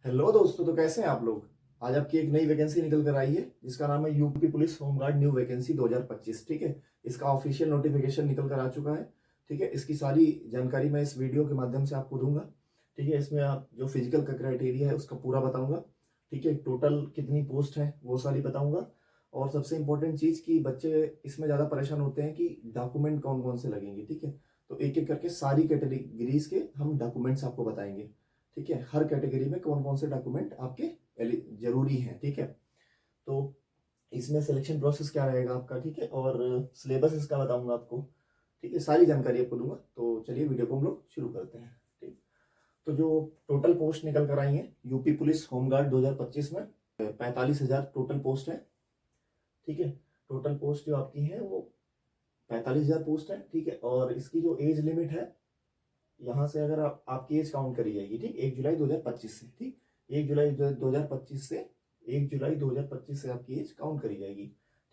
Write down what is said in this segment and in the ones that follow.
Hello दोस्तों, तो कैसे हैं आप लोग। आज आपकी एक नई वैकेंसी निकल कर आई है जिसका नाम है UP police home guard new vacancy 2025। ठीक है, इसका ऑफिशियल नोटिफिकेशन निकल कर आ चुका है। ठीक है, इसकी सारी जानकारी मैं इस वीडियो के माध्यम से आपको दूंगा। ठीक है, इसमें आप जो फिजिकल का क्राइटेरिया है उसका पूरा बताऊंगा। ठीक है, टोटल कितनी पोस्ट है वो सारी बताऊंगा। और सबसे इंपॉर्टेंट चीज़ कि बच्चे इसमें ज़्यादा परेशान होते हैं कि डॉक्यूमेंट कौन कौन से लगेंगे। ठीक है, तो एक एक करके सारी कैटेगरीज के हम डॉक्यूमेंट्स आपको बताएंगे। ठीक है, हर कैटेगरी में कौन कौन से डॉक्यूमेंट आपके जरूरी हैं। ठीक है, तो इसमें सिलेक्शन प्रोसेस क्या रहेगा आपका। ठीक है, और सिलेबस इसका बताऊंगा आपको। ठीक है, सारी जानकारी आपको दूंगा। तो चलिए वीडियो को हम लोग शुरू करते हैं। ठीक, तो जो टोटल पोस्ट निकल कर आई है यूपी पुलिस होमगार्ड 2025 में 45,000 टोटल पोस्ट है। ठीक है, टोटल पोस्ट जो आपकी है वो 45,000 पोस्ट है। ठीक है, और इसकी जो एज लिमिट है, यहाँ से अगर आपकी एज काउंट करी जाएगी। ठीक, 1 जुलाई 2025 से। ठीक, 1 जुलाई 2025 से 1 जुलाई 2025 से आपकी एज काउंट करी जाएगी।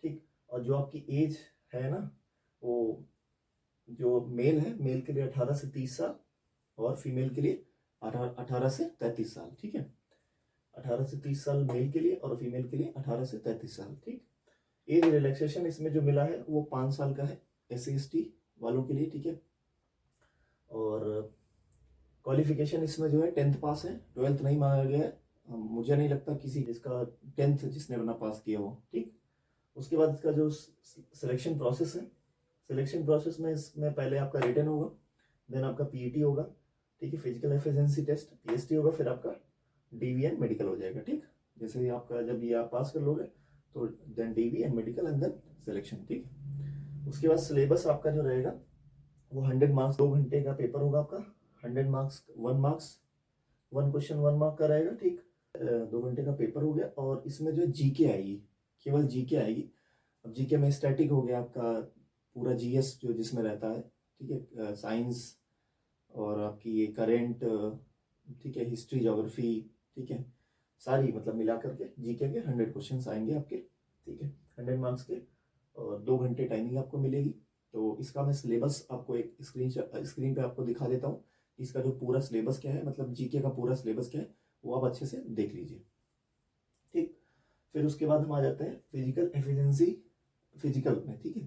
ठीक, और जो आपकी एज है ना, वो जो मेल है, मेल के लिए 18 से 30 साल और फीमेल के लिए 18 से 33 साल। ठीक है, 18 से 30 साल मेल के लिए और फीमेल के लिए 18 से 33 साल। ठीक, एज रिलैक्सेशन इसमें जो मिला है वो 5 साल का है SC ST वालों के लिए। ठीक है, और क्वालिफिकेशन इसमें जो है 10th पास है, 12th नहीं मांगा गया है। मुझे नहीं लगता किसी जिसका 10th जिसने अपना पास किया हो। ठीक, उसके बाद इसका जो सिलेक्शन प्रोसेस है, सिलेक्शन प्रोसेस में इसमें पहले आपका रिटन होगा, देन आपका PET होगा। ठीक है, फिजिकल एफिशिएंसी टेस्ट PST होगा, फिर आपका DV एंड मेडिकल हो जाएगा। ठीक, जैसे ही आपका जब ये आप पास कर लोगे तो then DV and medical and then selection. ठीक, उसके बाद सिलेबस आपका जो रहेगा वो 100 मार्क्स 2 घंटे का पेपर होगा आपका। 100 मार्क्स 1 मार्क्स 1 क्वेश्चन 1 मार्क का रहेगा। ठीक, 2 घंटे का पेपर हो गया। और इसमें जो जीके आएगी, केवल जीके आएगी। अब जीके में स्टैटिक हो गया आपका, पूरा GS जो जिसमें रहता है। ठीक है, साइंस और आपकी ये करेंट, ठीक है, हिस्ट्री ज्योग्राफी। ठीक है, सारी मतलब मिला करके जीके के 100 क्वेश्चन आएंगे आपके। ठीक है, 100 मार्क्स के, और 2 घंटे टाइमिंग आपको मिलेगी। तो इसका मैं सिलेबस आपको एक स्क्रीन पे आपको दिखा देता हूँ। इसका जो पूरा सिलेबस क्या है, मतलब जीके का पूरा सिलेबस क्या है, वो आप अच्छे से देख लीजिए। ठीक, फिर उसके बाद हम आ जाते हैं फिजिकल एफिशिएंसी। फिजिकल में, ठीक है,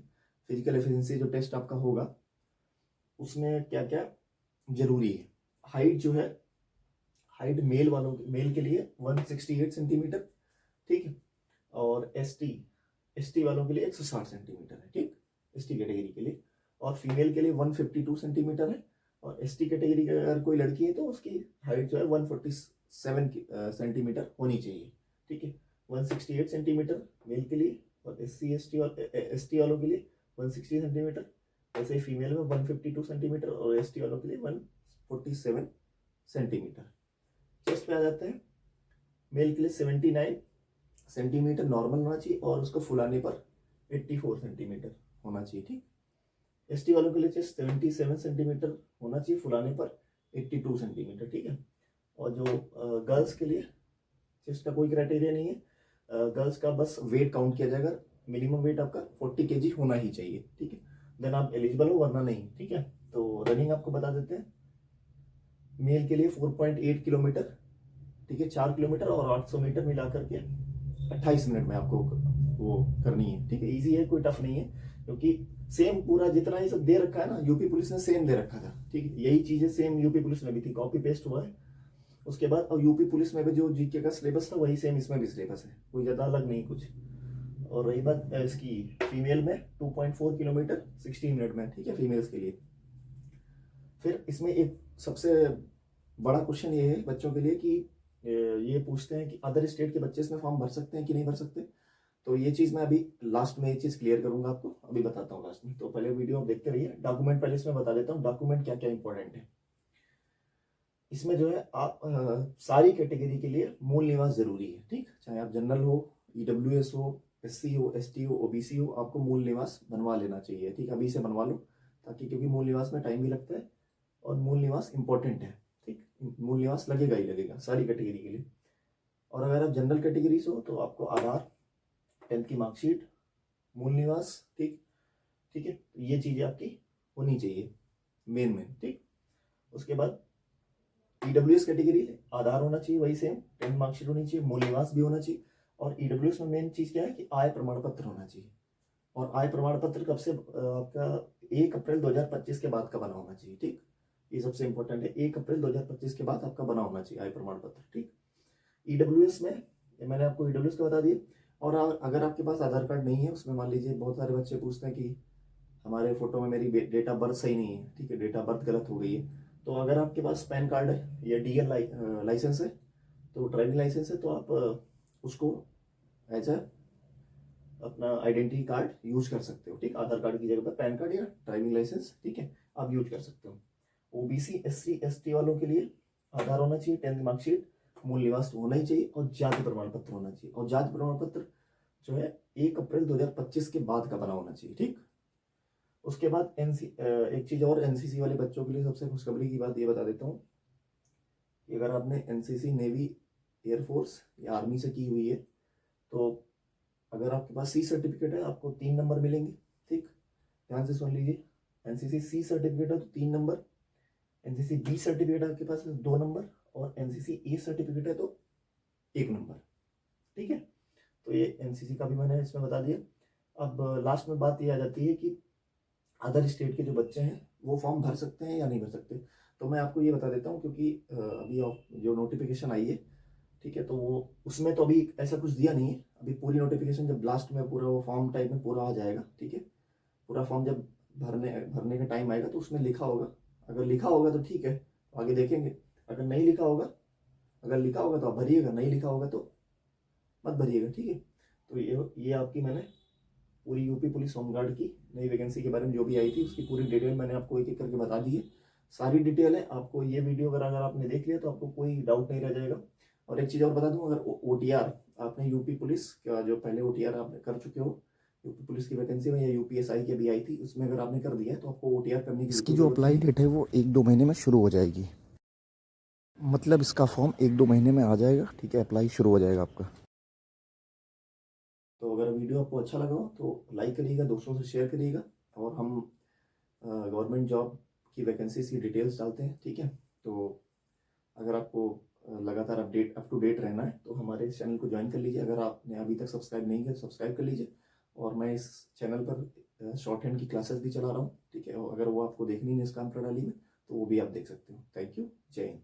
फिजिकल एफिशिएंसी जो टेस्ट आपका होगा उसमें क्या क्या जरूरी है। हाइट जो है, हाइट मेल के लिए 168 सेंटीमीटर। ठीक है, और एसटी वालों के लिए 160 सेंटीमीटर है। ठीक, ST कैटेगरी के लिए। और फीमेल के लिए 152 सेंटीमीटर है। और ST कैटेगरी की अगर कोई लड़की है तो उसकी हाइट जो है 147 सेंटीमीटर होनी चाहिए। ठीक है, 168 सेंटीमीटर मेल के लिए, और ST वालों के लिए 160 सेंटीमीटर। वैसे ही फीमेल में 152 सेंटीमीटर और ST वालों के लिए 147 सेंटीमीटर। चेस्ट पे आ जाते हैं, मेल के लिए 79 सेंटीमीटर नॉर्मल होना चाहिए और उसको फुलाने पर 84 सेंटीमीटर होना चाहिए। ठीक, ST वालों के लिए चेस्ट 77 सेंटीमीटर होना चाहिए, फुलाने पर 82 सेंटीमीटर। ठीक है, और जो गर्ल्स के लिए चेस्ट का कोई क्राइटेरिया नहीं है। गर्ल्स का बस वेट काउंट किया जाएगा, मिनिमम वेट आपका 40 kg होना ही चाहिए। ठीक है, देन आप एलिजिबल हो, वरना नहीं। ठीक है, तो रनिंग आपको बता देते हैं। मेल के लिए 4.8 किलोमीटर, ठीक है, 4 किलोमीटर और 800 मीटर मिला करके 28 मिनट में आपको वो करनी है। ठीक है, इजी है, कोई टफ नहीं है, क्योंकि सेम पूरा जितना ये सब दे रखा है ना, यूपी पुलिस ने सेम दे रखा था। ठीक है, यही चीजें सेम यूपी पुलिस में भी थी, कॉपी पेस्ट हुआ है। उसके बाद और यूपी पुलिस में भी जो जीके का सिलेबस था वही सेम इसमें भी सिलेबस है, कोई ज्यादा अलग नहीं कुछ। और रही बात इसकी फीमेल में 2.4 किलोमीटर 16 मिनट में। ठीक है, फीमेल्स के लिए। फिर इसमें एक सबसे बड़ा क्वेश्चन ये है बच्चों के लिए कि ये पूछते हैं कि अदर स्टेट के बच्चे इसमें फॉर्म भर सकते हैं कि नहीं भर सकते। तो ये चीज़ मैं अभी लास्ट में ये चीज़ क्लियर करूंगा, आपको अभी बताता हूँ लास्ट में। तो पहले वीडियो आप देखते रहिए। डॉक्यूमेंट पहले इसमें बता देता हूँ, डॉक्यूमेंट क्या क्या इंपॉर्टेंट है। इसमें जो है आप सारी कैटेगरी के लिए मूल निवास जरूरी है। ठीक, चाहे आप जनरल हो, EWS हो, SC हो, ST हो, OBC हो, आपको मूल निवास बनवा लेना चाहिए। ठीक, अभी से बनवा लो, ताकि क्योंकि मूल निवास में टाइम भी लगता है और मूल निवास इंपॉर्टेंट है। ठीक, मूल निवास लगेगा ही लगेगा सारी कैटेगरी के लिए। और अगर आप जनरल कैटेगरी से हो तो आपको आधार, 10th की मार्कशीट, मूल निवास। ठीक, ठीक है, ये चीजें आपकी होनी चाहिए मेन। ठीक, उसके बाद ईडब्ल्यूएस कैटेगरी आधार होना चाहिए वही सेम, 10 मार्कशीट होनी चाहिए, मूल निवास भी होना चाहिए। और ईडब्ल्यूएस में मेन चीज़ क्या है कि आय प्रमाण पत्र होना चाहिए। और आय प्रमाण पत्र कब से आपका 1 अप्रैल 2025 के बाद का बना होना चाहिए। ठीक, ये सबसे इंपॉर्टेंट है, 1 अप्रैल 2025 के बाद आपका बना होना चाहिए आय प्रमाण पत्र। ठीक, ईडब्ल्यूएस में मैंने आपको ईडब्ल्यूएस का बता दिया। और अगर आपके पास आधार कार्ड नहीं है, उसमें मान लीजिए बहुत सारे बच्चे पूछते हैं कि हमारे फोटो में मेरी डेट ऑफ बर्थ सही नहीं है, ठीक है, डेट ऑफ बर्थ गलत हो गई है। तो अगर आपके पास पैन कार्ड है या डीएल लाइसेंस है, तो ड्राइविंग लाइसेंस है, तो आप उसको एज अ अपना आइडेंटिटी कार्ड यूज कर सकते हो। ठीक, आधार कार्ड की जगह पर पैन कार्ड या ड्राइविंग लाइसेंस, ठीक है, आप यूज कर सकते हो। ओबीसी एससी एसटी वालों के लिए आधार होना चाहिए, 10th मार्कशीट, मूल निवास होना ही चाहिए और जाति प्रमाण पत्र होना चाहिए। और जाति प्रमाण पत्र जो है 1 अप्रैल 2025 के बाद का बना होना चाहिए। ठीक, उसके बाद एक चीज और, एनसीसी वाले बच्चों के लिए सबसे खुशखबरी की बात ये बता देता हूँ कि अगर आपने एनसीसी नेवी एयरफोर्स या आर्मी से की हुई है, तो अगर आपके पास सी सर्टिफिकेट है आपको 3 नंबर मिलेंगे। ठीक, ध्यान से सुन लीजिए, एनसीसी सी सर्टिफिकेट है तो 3 नंबर, एनसीसी बी सर्टिफिकेट आपके पास है 2 नंबर, और एनसीसी ए सर्टिफिकेट है तो 1 नंबर। ठीक है, तो ये एनसीसी का भी मैंने इसमें बता दिया। अब लास्ट में बात ये आ जाती है कि अदर स्टेट के जो बच्चे हैं वो फॉर्म भर सकते हैं या नहीं भर सकते। तो मैं आपको ये बता देता हूँ, क्योंकि अभी जो नोटिफिकेशन आई है, ठीक है, तो वो उसमें तो अभी ऐसा कुछ दिया नहीं है। अभी पूरी नोटिफिकेशन जब लास्ट में पूरा वो फॉर्म टाइप में पूरा आ जाएगा, ठीक है, पूरा फॉर्म जब भरने का टाइम आएगा तो उसमें लिखा होगा। अगर लिखा होगा तो ठीक है, आगे देखेंगे। अगर नहीं लिखा होगा, अगर लिखा होगा तो आप भरिएगा, नहीं लिखा होगा तो मत भरिएगा। ठीक है, तो ये आपकी मैंने पूरी यूपी पुलिस होमगार्ड की नई वैकेंसी के बारे में जो भी आई थी उसकी पूरी डिटेल मैंने आपको एक एक करके बता दी है। सारी डिटेल है आपको। ये वीडियो अगर आपने देख लिया तो आपको कोई डाउट नहीं रह जाएगा। और एक चीज़ और बता दूं, अगर ओटीआर आपने यूपी पुलिस का जो पहले ओटीआर आपने कर चुके हो यूपी पुलिस की वैकेंसी में, या यूपीएसआई की अभी आई थी, उसमें अगर आपने कर दिया है तो आपको ओटीआर करने की इसकी जो अप्लाई डेट है वो 1-2 महीने में शुरू हो जाएगी। मतलब इसका फॉर्म 1-2 महीने में आ जाएगा, ठीक है, अप्लाई शुरू हो जाएगा आपका। तो अगर वीडियो आपको अच्छा लगा हो तो लाइक करिएगा, दोस्तों से शेयर करिएगा। और हम गवर्नमेंट जॉब की वैकेंसीज की डिटेल्स डालते हैं। ठीक है, तो अगर आपको लगातार अप टू डेट रहना है तो हमारे इस चैनल को ज्वाइन कर लीजिए। अगर आपने अभी तक सब्सक्राइब नहीं किया सब्सक्राइब कर लीजिए। और मैं इस चैनल पर शॉर्ट हैंड की क्लासेस भी चला रहा हूँ। ठीक है, और अगर वो आपको देखनी है इस काम प्रणाली में तो वो भी आप देख सकते हो। थैंक यू, जय हिंद।